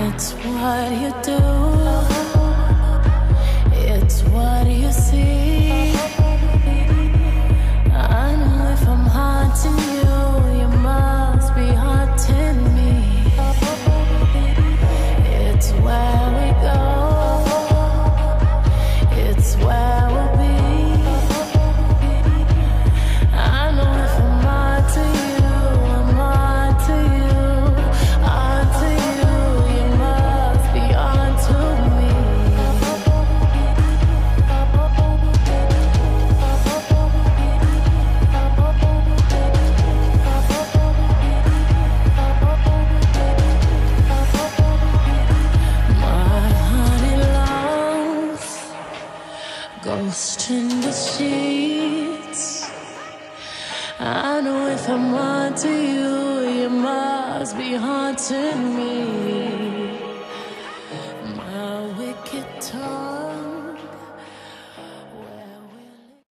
It's what you do, it's what you see. I know if I'm haunting you, you must be haunting me. It's where we go, it's where we'll be. I know if I'm haunting you, I'm haunting you, haunting you. You must be onto me. My honey loves ghost in the sheets. I know if I'm onto you, you must be haunting me.